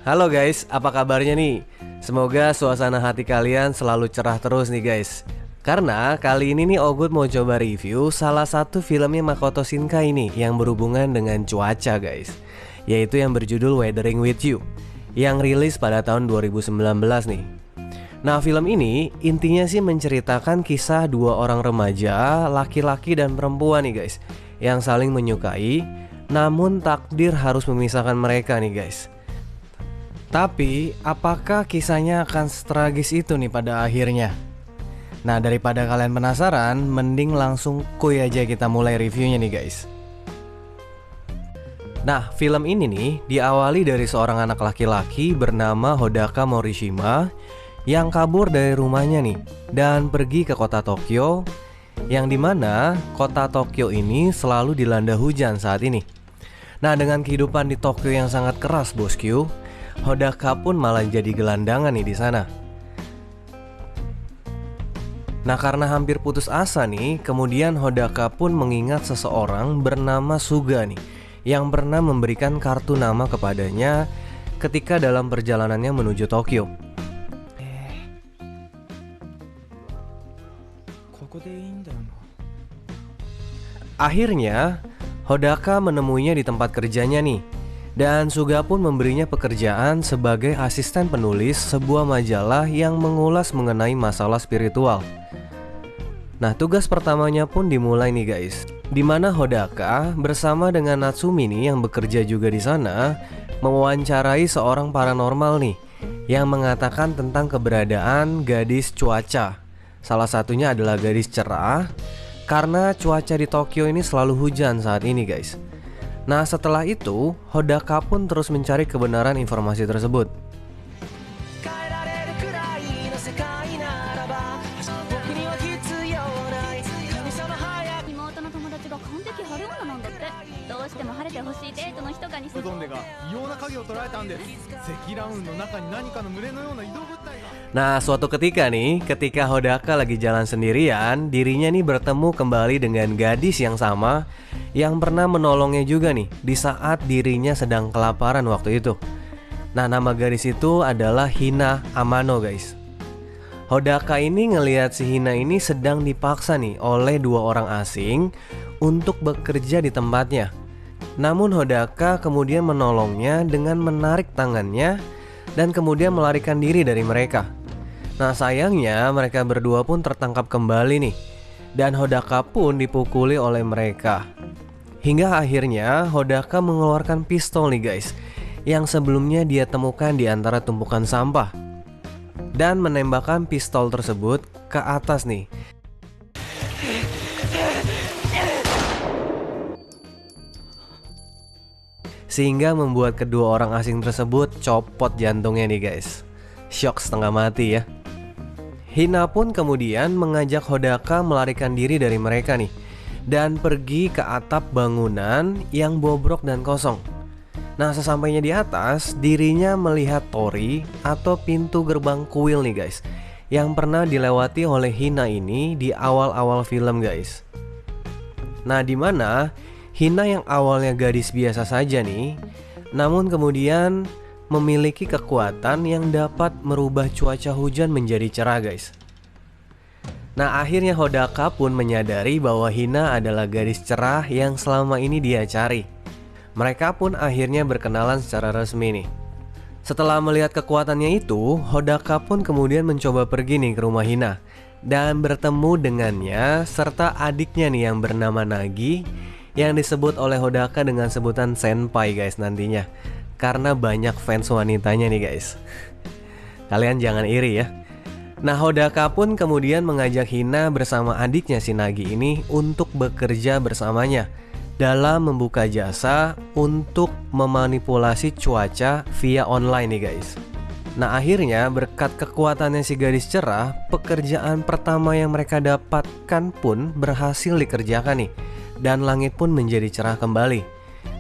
Halo guys, apa kabarnya nih? Semoga suasana hati kalian selalu cerah terus nih guys. Karena kali ini nih Ogut mau coba review salah satu filmnya Makoto Shinkai ini yang berhubungan dengan cuaca guys, yaitu yang berjudul Weathering With You, yang rilis pada tahun 2019 nih. Nah, film ini intinya sih menceritakan kisah dua orang remaja, laki-laki dan perempuan nih guys, yang saling menyukai, namun takdir harus memisahkan mereka nih guys. Tapi, apakah kisahnya akan setragis itu nih pada akhirnya? Nah, daripada kalian penasaran, mending langsung kuy aja kita mulai reviewnya nih guys. Nah, film ini nih diawali dari seorang anak laki-laki bernama Hodaka Morishima yang kabur dari rumahnya nih dan pergi ke kota Tokyo, yang dimana kota Tokyo ini selalu dilanda hujan saat ini. Nah, dengan kehidupan di Tokyo yang sangat keras bosku, Hodaka pun malah jadi gelandangan nih di sana. Nah, karena hampir putus asa nih, kemudian Hodaka pun mengingat seseorang bernama Suga nih, yang pernah memberikan kartu nama kepadanya ketika dalam perjalanannya menuju Tokyo. Akhirnya, Hodaka menemuinya di tempat kerjanya nih. Dan Suga pun memberinya pekerjaan sebagai asisten penulis sebuah majalah yang mengulas mengenai masalah spiritual. Nah, tugas pertamanya pun dimulai nih guys, dimana Hodaka bersama dengan Natsumi nih yang bekerja juga di sana mewawancarai seorang paranormal nih yang mengatakan tentang keberadaan gadis cuaca. Salah satunya adalah gadis cerah, karena cuaca di Tokyo ini selalu hujan saat ini guys. Nah, setelah itu, Hodaka pun terus mencari kebenaran informasi tersebut. Nah, suatu ketika nih, ketika Hodaka lagi jalan sendirian, dirinya nih bertemu kembali dengan gadis yang sama yang pernah menolongnya juga nih di saat dirinya sedang kelaparan waktu itu. Nah, nama gadis itu adalah Hina Amano guys. Hodaka ini ngelihat si Hina ini sedang dipaksa nih oleh dua orang asing untuk bekerja di tempatnya. Namun Hodaka kemudian menolongnya dengan menarik tangannya dan kemudian melarikan diri dari mereka. Nah, sayangnya mereka berdua pun tertangkap kembali nih, dan Hodaka pun dipukuli oleh mereka. Hingga akhirnya Hodaka mengeluarkan pistol nih guys, yang sebelumnya dia temukan di antara tumpukan sampah, dan menembakkan pistol tersebut ke atas nih. Sehingga membuat kedua orang asing tersebut copot jantungnya nih guys. Shock setengah mati ya. Hina pun kemudian mengajak Hodaka melarikan diri dari mereka nih, dan pergi ke atap bangunan yang bobrok dan kosong. Nah, sesampainya di atas, dirinya melihat tori atau pintu gerbang kuil nih guys, yang pernah dilewati oleh Hina ini di awal-awal film guys. Nah, dimana Hina yang awalnya gadis biasa saja nih, namun kemudian memiliki kekuatan yang dapat merubah cuaca hujan menjadi cerah guys. Nah, akhirnya Hodaka pun menyadari bahwa Hina adalah gadis cerah yang selama ini dia cari. Mereka pun akhirnya berkenalan secara resmi nih. Setelah melihat kekuatannya itu, Hodaka pun kemudian mencoba pergi nih ke rumah Hina dan bertemu dengannya serta adiknya nih yang bernama Nagi, yang disebut oleh Hodaka dengan sebutan senpai guys nantinya, karena banyak fans wanitanya nih guys. Kalian jangan iri ya. Nah, Hodaka pun kemudian mengajak Hina bersama adiknya si Nagi ini untuk bekerja bersamanya dalam membuka jasa untuk memanipulasi cuaca via online nih guys. Nah, akhirnya berkat kekuatannya si gadis cerah, pekerjaan pertama yang mereka dapatkan pun berhasil dikerjakan nih, dan langit pun menjadi cerah kembali.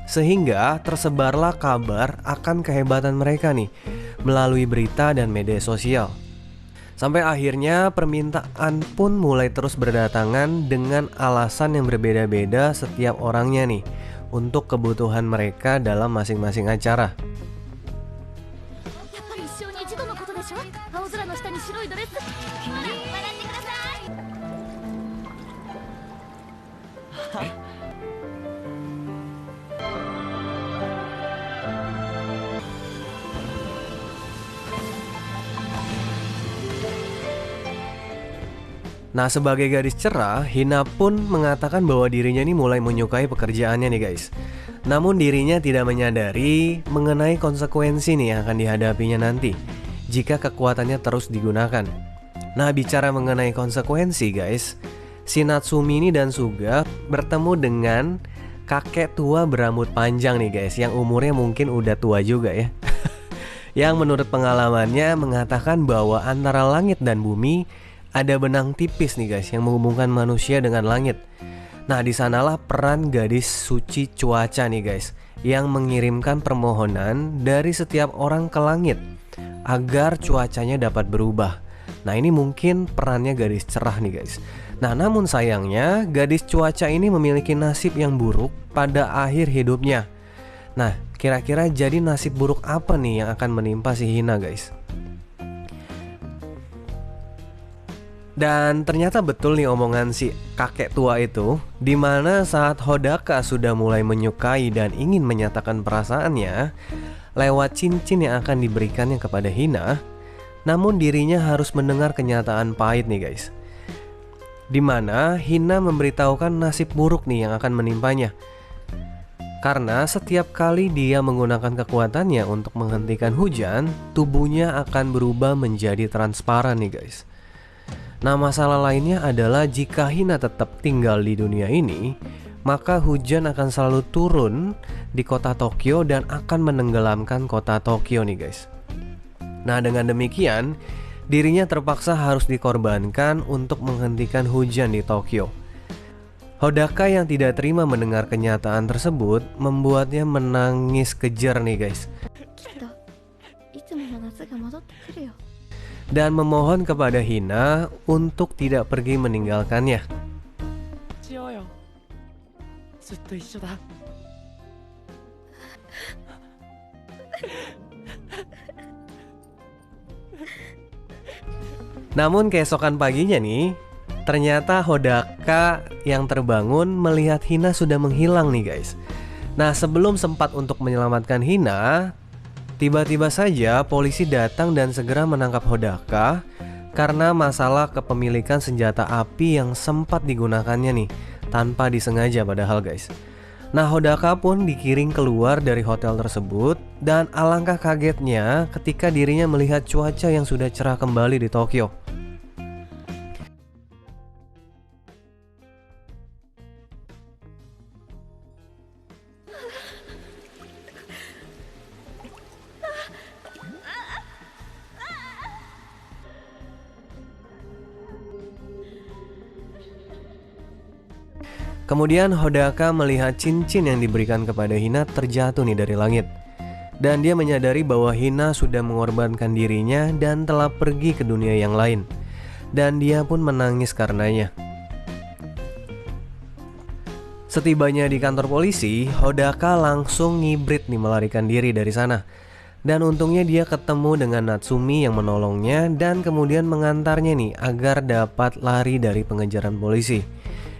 Sehingga tersebarlah kabar akan kehebatan mereka nih melalui berita dan media sosial. Sampai akhirnya permintaan pun mulai terus berdatangan dengan alasan yang berbeda-beda setiap orangnya nih, untuk kebutuhan mereka dalam masing-masing acara. Nah, sebagai gadis cerah, Hina pun mengatakan bahwa dirinya ini mulai menyukai pekerjaannya nih guys. Namun dirinya tidak menyadari mengenai konsekuensi nih yang akan dihadapinya nanti jika kekuatannya terus digunakan. Nah, bicara mengenai konsekuensi guys, si Natsumi ini dan Suga bertemu dengan kakek tua berambut panjang nih guys, yang umurnya mungkin udah tua juga ya. Yang menurut pengalamannya mengatakan bahwa antara langit dan bumi ada benang tipis nih guys yang menghubungkan manusia dengan langit. Nah, di sanalah peran gadis suci cuaca nih guys, yang mengirimkan permohonan dari setiap orang ke langit agar cuacanya dapat berubah. Nah, ini mungkin perannya gadis cerah nih guys. Nah, namun sayangnya gadis cuaca ini memiliki nasib yang buruk pada akhir hidupnya. Nah, kira-kira jadi nasib buruk apa nih yang akan menimpa si Hina guys? Dan ternyata betul nih omongan si kakek tua itu, dimana saat Hodaka sudah mulai menyukai dan ingin menyatakan perasaannya lewat cincin yang akan diberikannya kepada Hina, namun dirinya harus mendengar kenyataan pahit nih guys, dimana Hina memberitahukan nasib buruk nih yang akan menimpanya. Karena setiap kali dia menggunakan kekuatannya untuk menghentikan hujan, tubuhnya akan berubah menjadi transparan nih guys. Nah, masalah lainnya adalah jika Hina tetap tinggal di dunia ini, maka hujan akan selalu turun di kota Tokyo dan akan menenggelamkan kota Tokyo nih guys. Nah, dengan demikian, dirinya terpaksa harus dikorbankan untuk menghentikan hujan di Tokyo. Hodaka yang tidak terima mendengar kenyataan tersebut membuatnya menangis kejer nih guys, dan memohon kepada Hina untuk tidak pergi meninggalkannya. Namun keesokan paginya nih, ternyata Hodaka yang terbangun melihat Hina sudah menghilang nih guys. Nah, sebelum sempat untuk menyelamatkan Hina, tiba-tiba saja polisi datang dan segera menangkap Hodaka karena masalah kepemilikan senjata api yang sempat digunakannya nih tanpa disengaja padahal guys. Nah, Hodaka pun dikiring keluar dari hotel tersebut dan alangkah kagetnya ketika dirinya melihat cuaca yang sudah cerah kembali di Tokyo. Kemudian Hodaka melihat cincin yang diberikan kepada Hina terjatuh nih dari langit. Dan dia menyadari bahwa Hina sudah mengorbankan dirinya dan telah pergi ke dunia yang lain. Dan dia pun menangis karenanya. Setibanya di kantor polisi, Hodaka langsung ngibrit nih melarikan diri dari sana. Dan untungnya dia ketemu dengan Natsumi yang menolongnya dan kemudian mengantarnya nih agar dapat lari dari pengejaran polisi.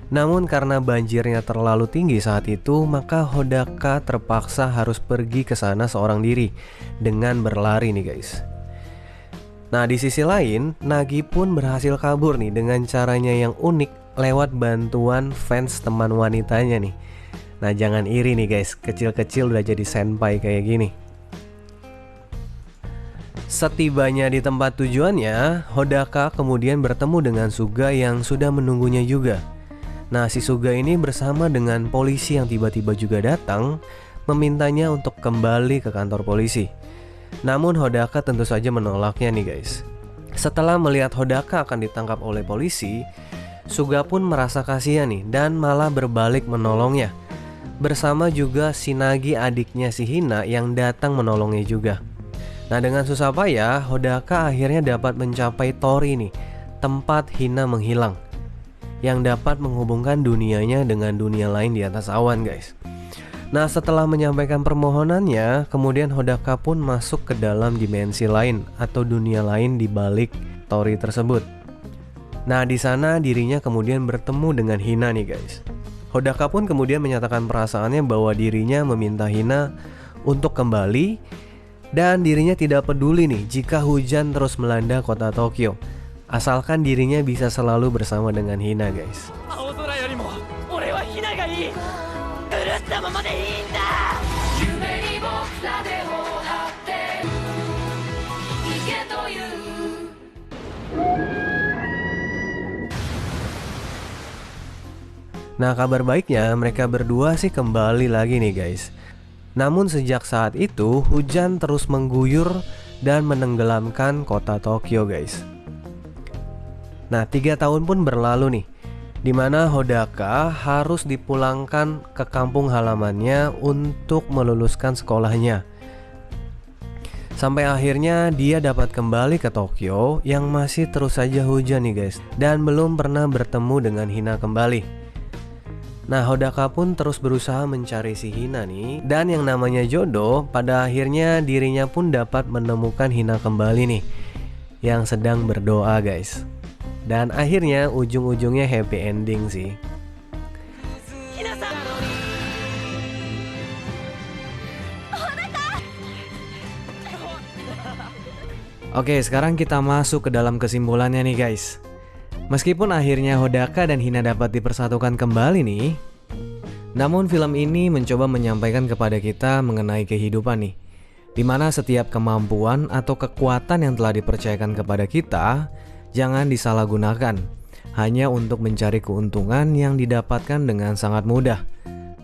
Namun karena banjirnya terlalu tinggi saat itu, maka Hodaka terpaksa harus pergi ke sana seorang diri dengan berlari nih guys. Nah, di sisi lain, Nagi pun berhasil kabur nih dengan caranya yang unik lewat bantuan fans teman wanitanya nih. Nah, jangan iri nih guys, kecil-kecil udah jadi senpai kayak gini. Setibanya di tempat tujuannya, Hodaka kemudian bertemu dengan Suga yang sudah menunggunya juga. Nah, si Suga ini bersama dengan polisi yang tiba-tiba juga datang memintanya untuk kembali ke kantor polisi. Namun Hodaka tentu saja menolaknya nih guys. Setelah melihat Hodaka akan ditangkap oleh polisi, Suga pun merasa kasihan nih dan malah berbalik menolongnya. Bersama juga si Nagi adiknya si Hina yang datang menolongnya juga. Nah, dengan susah payah Hodaka akhirnya dapat mencapai Tori nih, tempat Hina menghilang, yang dapat menghubungkan dunianya dengan dunia lain di atas awan guys. Nah, setelah menyampaikan permohonannya, kemudian Hodaka pun masuk ke dalam dimensi lain atau dunia lain di balik Tori tersebut. Nah, di sana dirinya kemudian bertemu dengan Hina nih guys. Hodaka pun kemudian menyatakan perasaannya bahwa dirinya meminta Hina untuk kembali dan dirinya tidak peduli nih jika hujan terus melanda kota Tokyo, asalkan dirinya bisa selalu bersama dengan Hina, guys. Nah, kabar baiknya mereka berdua sih kembali lagi nih, guys. Namun sejak saat itu hujan terus mengguyur dan menenggelamkan kota Tokyo, guys. Nah, 3 tahun pun berlalu nih, dimana Hodaka harus dipulangkan ke kampung halamannya untuk meluluskan sekolahnya. Sampai akhirnya dia dapat kembali ke Tokyo yang masih terus saja hujan nih, guys, dan belum pernah bertemu dengan Hina kembali. Nah, Hodaka pun terus berusaha mencari si Hina nih. Dan yang namanya jodoh, pada akhirnya dirinya pun dapat menemukan Hina kembali nih, yang sedang berdoa, guys. Dan akhirnya ujung-ujungnya happy ending sih. Oke, sekarang kita masuk ke dalam kesimpulannya nih, guys. Meskipun akhirnya Hodaka dan Hina dapat dipersatukan kembali nih, namun film ini mencoba menyampaikan kepada kita mengenai kehidupan nih, dimana setiap kemampuan atau kekuatan yang telah dipercayakan kepada kita jangan disalahgunakan hanya untuk mencari keuntungan yang didapatkan dengan sangat mudah.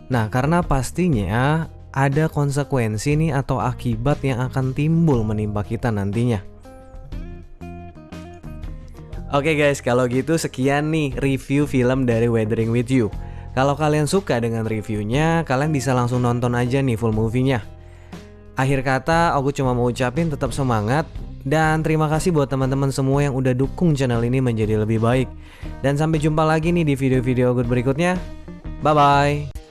Nah, karena pastinya ada konsekuensi nih atau akibat yang akan timbul menimpa kita nantinya. Oke guys, kalau gitu sekian nih review film dari Weathering With You. Kalau kalian suka dengan reviewnya, kalian bisa langsung nonton aja nih full movie-nya. Akhir kata, aku cuma mau ucapin tetap semangat. Dan terima kasih buat teman-teman semua yang udah dukung channel ini menjadi lebih baik. Dan sampai jumpa lagi nih di video-video berikutnya. Bye-bye.